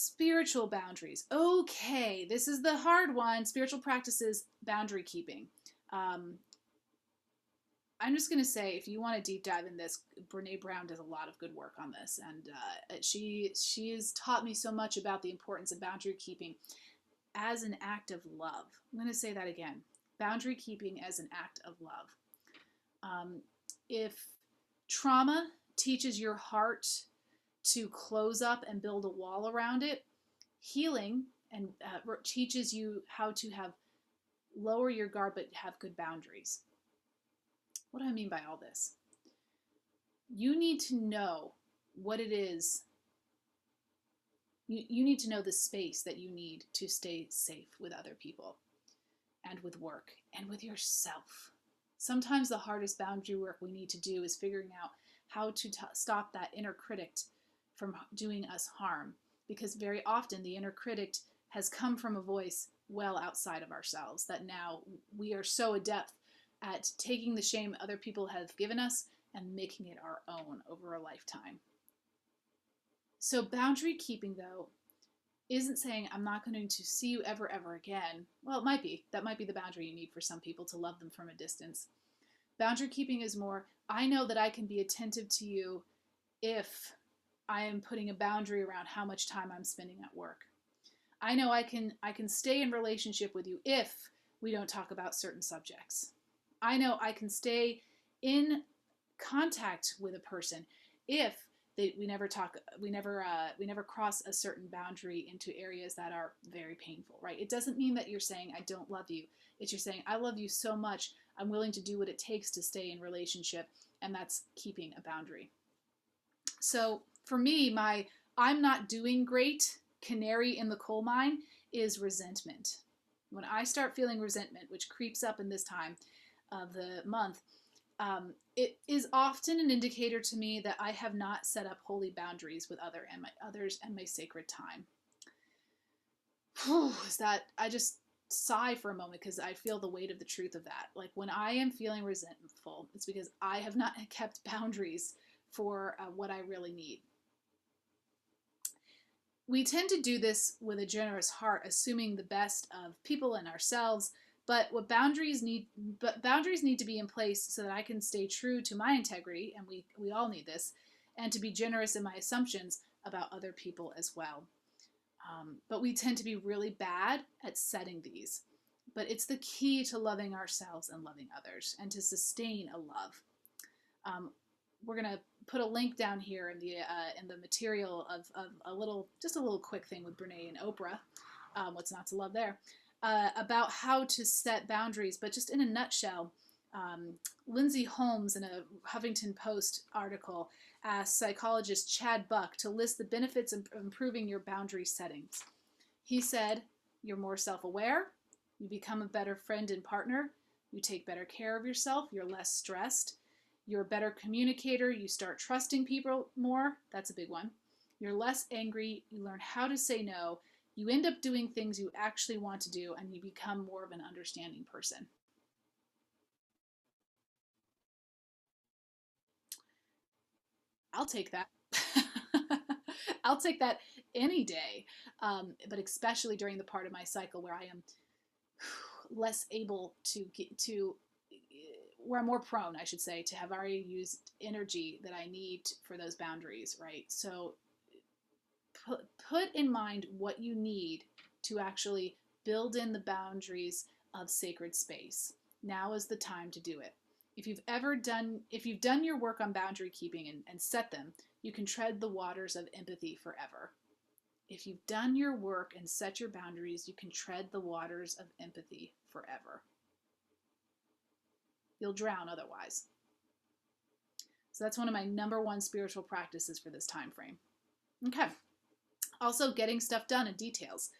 Spiritual boundaries. Okay, this is the hard one. Spiritual practices, boundary keeping. I'm just going to say, if you want to deep dive in this, Brene Brown does a lot of good work on this, and she has taught me so much about the importance of boundary keeping as an act of love. I'm going to say that again. Boundary keeping as an act of love. If trauma teaches your heart to close up and build a wall around it, healing and teaches you how to lower your guard but have good boundaries. What do I mean by all this? You need to know what it is. You need to know the space that you need to stay safe with other people and with work and with yourself. Sometimes the hardest boundary work we need to do is figuring out how to stop that inner critic from doing us harm, because very often the inner critic has come from a voice well outside of ourselves that now we are so adept at taking the shame other people have given us and making it our own over a lifetime. So boundary keeping, though, isn't saying I'm not going to see you ever again. Well, it might be. That might be the boundary you need for some people, to love them from a distance. Boundary keeping is more, I know that I can be attentive to you if I am putting a boundary around how much time I'm spending at work. I know I can stay in relationship with you if we don't talk about certain subjects. I know I can stay in contact with a person if we never cross a certain boundary into areas that are very painful, right? It doesn't mean that you're saying I don't love you. It's you're saying I love you so much, I'm willing to do what it takes to stay in relationship, and that's keeping a boundary. So for me, my I'm not doing great canary in the coal mine is resentment. When I start feeling resentment, which creeps up in this time of the month, it is often an indicator to me that I have not set up holy boundaries with others and my sacred time. I just sigh for a moment because I feel the weight of the truth of that. Like when I am feeling resentful, it's because I have not kept boundaries for what I really need. We tend to do this with a generous heart, assuming the best of people and ourselves. But boundaries need to be in place so that I can stay true to my integrity, and we all need this, and to be generous in my assumptions about other people as well. But we tend to be really bad at setting these. But it's the key to loving ourselves and loving others, and to sustain a love. We're gonna put a link down here in the material of a little quick thing with Brene and Oprah. What's not to love there? About how to set boundaries, but just in a nutshell, Lindsay Holmes, in a Huffington Post article, asked psychologist Chad Buck to list the benefits of improving your boundary settings. He said, you're more self-aware, you become a better friend and partner, you take better care of yourself, you're less stressed, you're a better communicator, you start trusting people more, that's a big one, you're less angry, you learn how to say no, you end up doing things you actually want to do, and you become more of an understanding person. I'll take that. I'll take that any day, but especially during the part of my cycle where I am less able to get to, where I'm more prone, I should say, to have already used energy that I need for those boundaries, right? So put in mind what you need to actually build in the boundaries of sacred space. Now is the time to do it. If you've done your work on boundary keeping and set them, you can tread the waters of empathy forever. If you've done your work and set your boundaries, you can tread the waters of empathy forever. You'll drown otherwise. So that's one of my number one spiritual practices for this time frame. Okay. Also, getting stuff done in details.